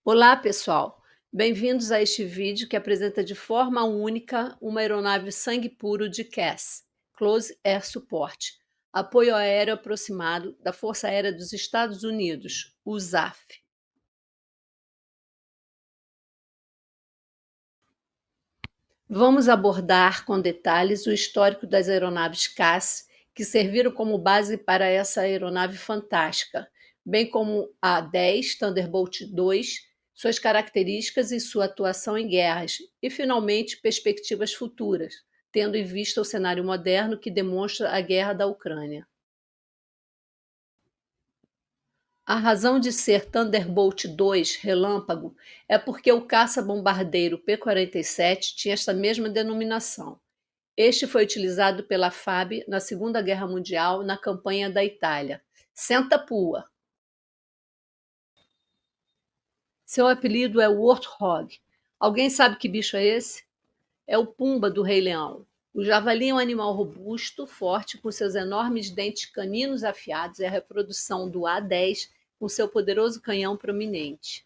Olá, pessoal! Bem-vindos a este vídeo que apresenta de forma única uma aeronave sangue puro de CAS, Close Air Support, apoio aéreo aproximado da Força Aérea dos Estados Unidos, USAF. Vamos abordar com detalhes o histórico das aeronaves CAS que serviram como base para essa aeronave fantástica, bem como a 10 Thunderbolt II, suas características e sua atuação em guerras, e finalmente perspectivas futuras, tendo em vista o cenário moderno que demonstra a guerra da Ucrânia. A razão de ser Thunderbolt II Relâmpago é porque o caça-bombardeiro P-47 tinha esta mesma denominação. Este foi utilizado pela FAB na Segunda Guerra Mundial na campanha da Itália. Senta pua! Seu apelido é Warthog. Alguém sabe que bicho é esse? É o Pumba do Rei Leão. O javali é um animal robusto, forte, com seus enormes dentes caninos afiados e a reprodução do A-10 com seu poderoso canhão prominente.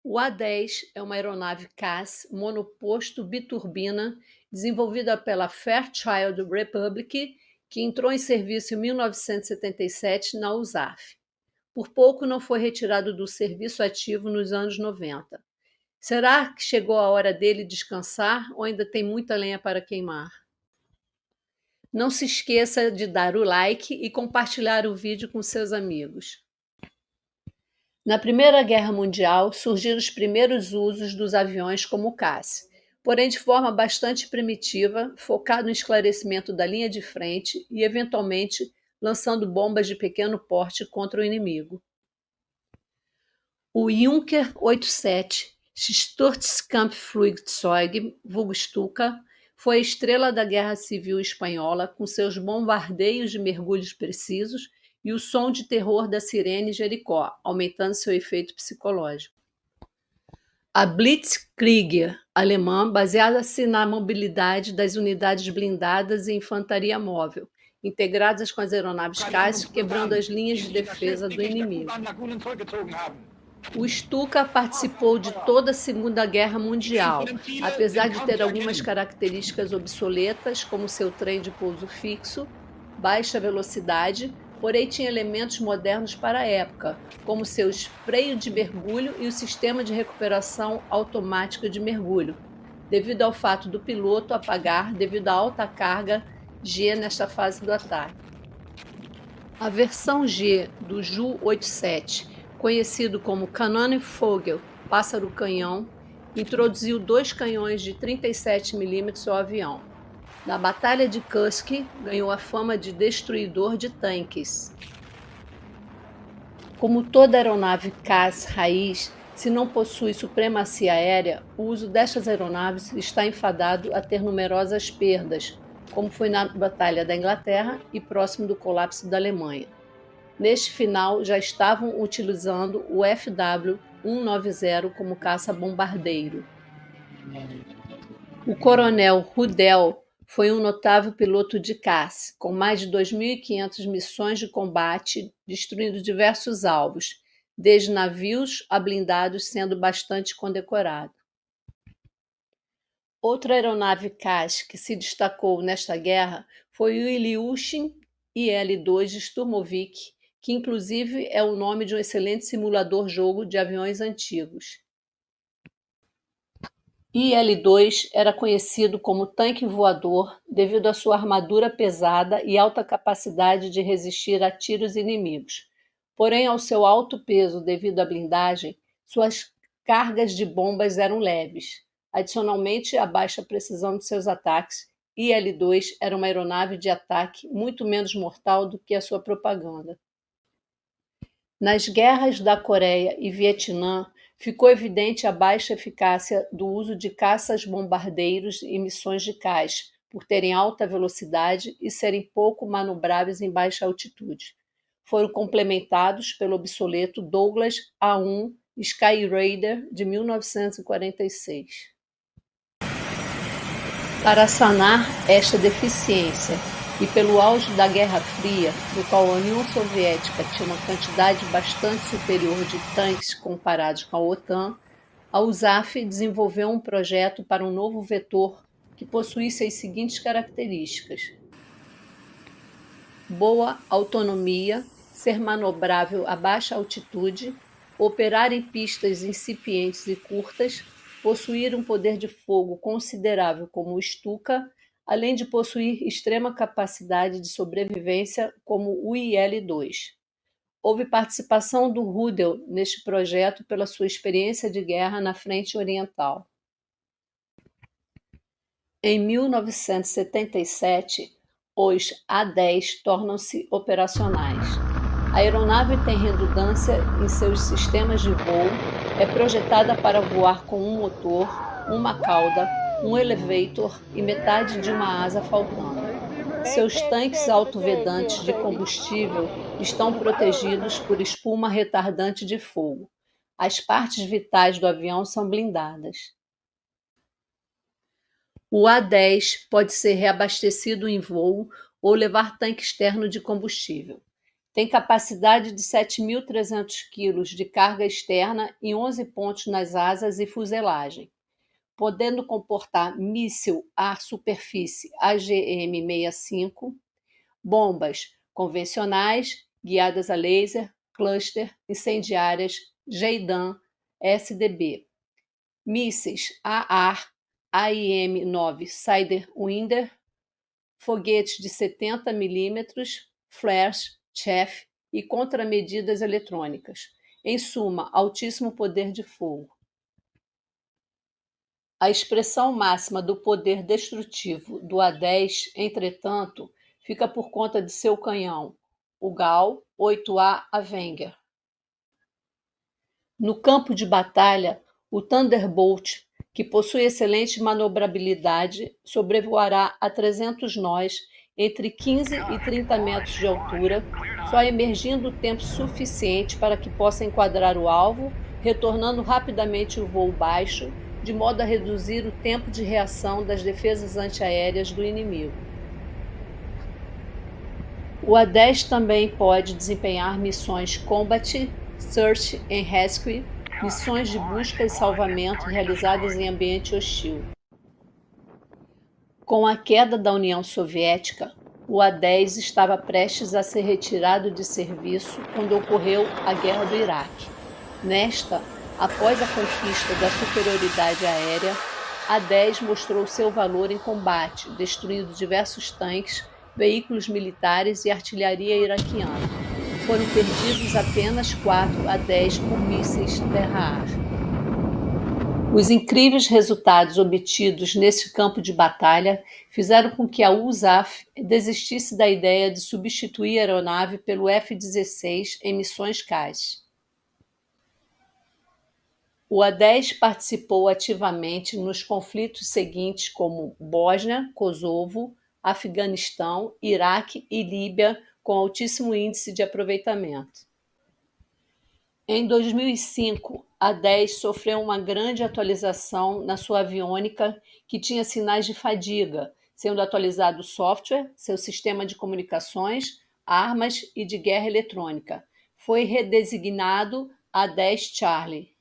O A-10 é uma aeronave CAS monoposto biturbina desenvolvida pela Fairchild Republic, que entrou em serviço em 1977 na USAF. Por pouco não foi retirado do serviço ativo nos anos 90. Será que chegou a hora dele descansar ou ainda tem muita lenha para queimar? Não se esqueça de dar o like e compartilhar o vídeo com seus amigos. Na Primeira Guerra Mundial, surgiram os primeiros usos dos aviões como caça, porém de forma bastante primitiva, focado no esclarecimento da linha de frente e, eventualmente, lançando bombas de pequeno porte contra o inimigo. O Junker 87 Sturzkampfflugzeug, vulgo Stuka, foi a estrela da Guerra Civil Espanhola com seus bombardeios de mergulhos precisos e o som de terror da sirene Jericó, aumentando seu efeito psicológico. A Blitzkrieger alemã, baseada-se na mobilidade das unidades blindadas e infantaria móvel, integradas com as aeronaves CAS, quebrando as linhas de defesa do inimigo. O Stuka participou de toda a Segunda Guerra Mundial, apesar de ter algumas características obsoletas, como seu trem de pouso fixo, baixa velocidade, porém tinha elementos modernos para a época, como seus freio de mergulho e o sistema de recuperação automática de mergulho, devido ao fato do piloto apagar devido à alta carga G nesta fase do ataque. A versão G do Ju-87, conhecido como Kanonenvogel, pássaro-canhão, introduziu 2 canhões de 37 mm ao avião. Na Batalha de Kursk, ganhou a fama de destruidor de tanques. Como toda aeronave CAS raiz, se não possui supremacia aérea, o uso destas aeronaves está enfadado a ter numerosas perdas, como foi na Batalha da Inglaterra e próximo do colapso da Alemanha. Neste final, já estavam utilizando o FW-190 como caça-bombardeiro. O coronel Rudel foi um notável piloto de caça, com mais de 2.500 missões de combate, destruindo diversos alvos, desde navios a blindados, sendo bastante condecorado. Outra aeronave CAS que se destacou nesta guerra foi o Ilyushin IL-2 Sturmovik, que inclusive é o nome de um excelente simulador-jogo de aviões antigos. IL-2 era conhecido como tanque voador devido à sua armadura pesada e alta capacidade de resistir a tiros inimigos. Porém, ao seu alto peso devido à blindagem, suas cargas de bombas eram leves. Adicionalmente, à baixa precisão de seus ataques, IL-2 era uma aeronave de ataque muito menos mortal do que a sua propaganda. Nas guerras da Coreia e Vietnã, ficou evidente a baixa eficácia do uso de caças-bombardeiros e missões de CAS, por terem alta velocidade e serem pouco manobráveis em baixa altitude. Foram complementados pelo obsoleto Douglas A-1 Skyraider de 1946. Para sanar esta deficiência, e pelo auge da Guerra Fria, no qual a União Soviética tinha uma quantidade bastante superior de tanques comparados com a OTAN, a USAF desenvolveu um projeto para um novo vetor que possuísse as seguintes características: boa autonomia, ser manobrável a baixa altitude, operar em pistas incipientes e curtas, possuir um poder de fogo considerável como o Stuka, além de possuir extrema capacidade de sobrevivência como o IL-2. Houve participação do Rudel neste projeto pela sua experiência de guerra na Frente Oriental. Em 1977, os A-10 tornam-se operacionais. A aeronave tem redundância em seus sistemas de voo, é projetada para voar com um motor, uma cauda, um elevator e metade de uma asa faltando. Seus tanques autovedantes de combustível estão protegidos por espuma retardante de fogo. As partes vitais do avião são blindadas. O A-10 pode ser reabastecido em voo ou levar tanque externo de combustível. Tem capacidade de 7.300 kg de carga externa em 11 pontos nas asas e fuselagem, podendo comportar míssil ar-superfície AGM-65, bombas convencionais, guiadas a laser, cluster, incendiárias, JDAM, SDB, mísseis a-ar, AIM-9 Sidewinder, foguetes de 70 mm, flares, chaff e contramedidas eletrônicas. Em suma, altíssimo poder de fogo. A expressão máxima do poder destrutivo do A-10, entretanto, fica por conta de seu canhão, o GAU 8A Avenger. No campo de batalha, o Thunderbolt, que possui excelente manobrabilidade, sobrevoará a 300 nós, entre 15 e 30 metros de altura, só emergindo tempo suficiente para que possa enquadrar o alvo, retornando rapidamente o voo baixo, de modo a reduzir o tempo de reação das defesas antiaéreas do inimigo. O A-10 também pode desempenhar missões Combat, Search and Rescue, missões de busca e salvamento realizadas em ambiente hostil. Com a queda da União Soviética, o A-10 estava prestes a ser retirado de serviço quando ocorreu a Guerra do Iraque. Nesta, após a conquista da superioridade aérea, A-10 mostrou seu valor em combate, destruindo diversos tanques, veículos militares e artilharia iraquiana. Foram perdidos apenas 4 A-10 por mísseis terra-ar. Os incríveis resultados obtidos nesse campo de batalha fizeram com que a USAF desistisse da ideia de substituir a aeronave pelo F-16 em missões CAS. O A-10 participou ativamente nos conflitos seguintes como Bósnia, Kosovo, Afeganistão, Iraque e Líbia, com altíssimo índice de aproveitamento. Em 2005, a A-10 sofreu uma grande atualização na sua aviônica que tinha sinais de fadiga, sendo atualizado o software, seu sistema de comunicações, armas e de guerra eletrônica. Foi redesignado A-10 Charlie.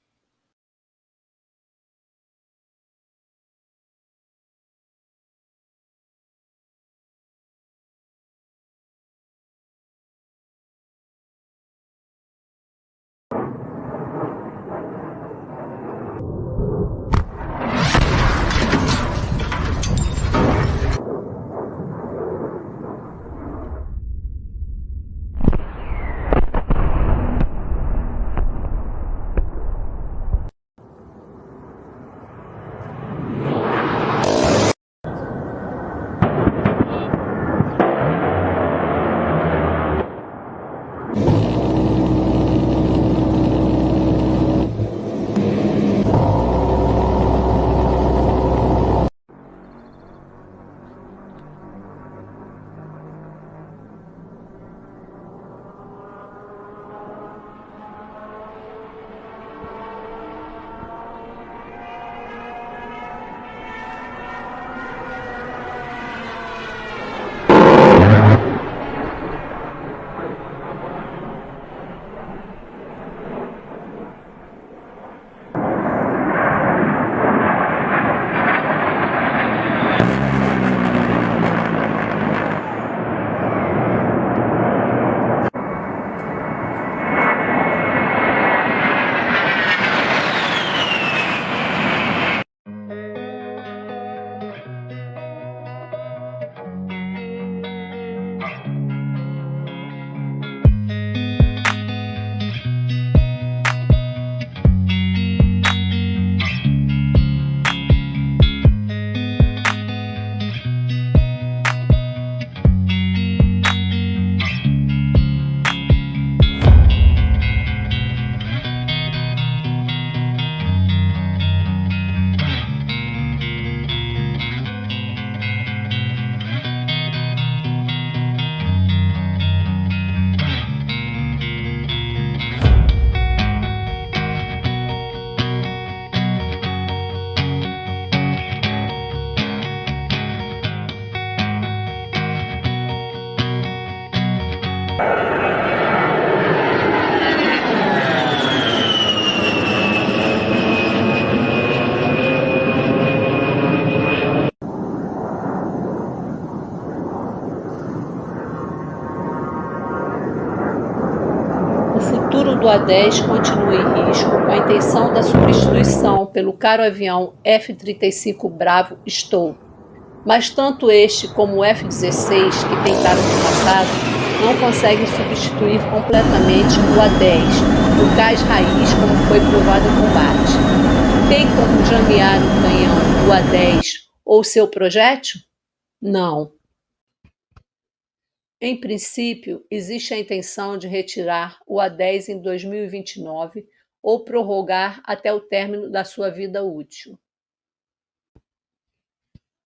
do A-10 continua em risco com a intenção da substituição pelo caro avião F-35 Bravo Stow, mas tanto este como o F-16, que tentaram no passado, não conseguem substituir completamente o A-10, o cais raiz, como foi provado em combate. Tem como jamear o canhão do A-10 ou seu projétil? Não. Em princípio, existe a intenção de retirar o A-10 em 2029 ou prorrogar até o término da sua vida útil.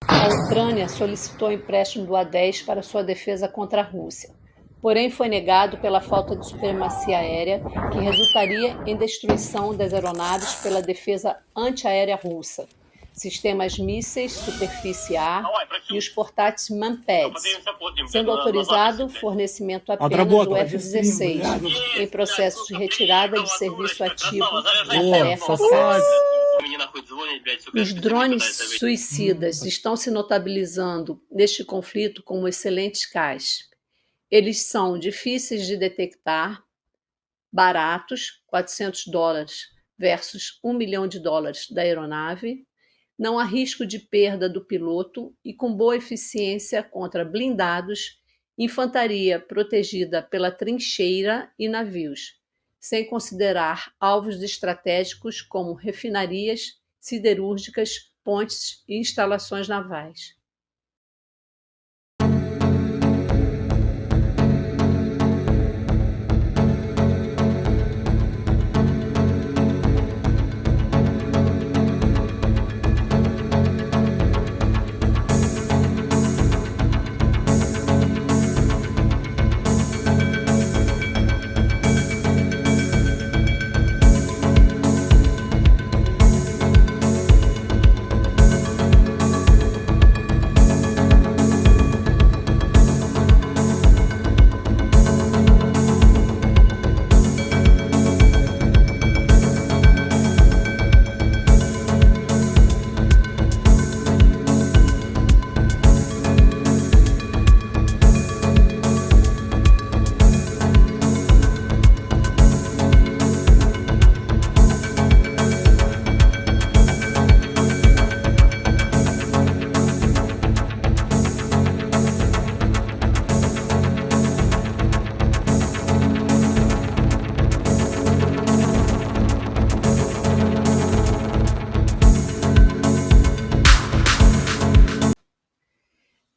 A Ucrânia solicitou empréstimo do A-10 para sua defesa contra a Rússia, porém foi negado pela falta de supremacia aérea, que resultaria em destruição das aeronaves pela defesa antiaérea russa, sistemas mísseis superfície-ar e os portáteis Manpads, sendo autorizado o fornecimento apenas do F-16, em processo de retirada de serviço ativo na tarefa CAS. Os drones suicidas estão se notabilizando neste conflito como excelentes cais. Eles são difíceis de detectar, baratos, $400 versus $1 milhão da aeronave, não há risco de perda do piloto e com boa eficiência contra blindados, infantaria protegida pela trincheira e navios, sem considerar alvos estratégicos como refinarias, siderúrgicas, pontes e instalações navais.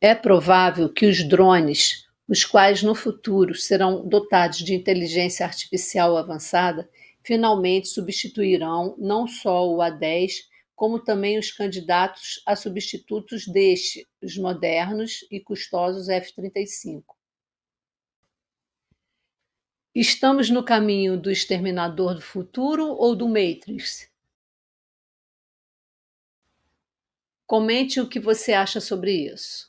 É provável que os drones, os quais no futuro serão dotados de inteligência artificial avançada, finalmente substituirão não só o A-10, como também os candidatos a substitutos deste, os modernos e custosos F-35. Estamos no caminho do Exterminador do Futuro ou do Matrix? Comente o que você acha sobre isso.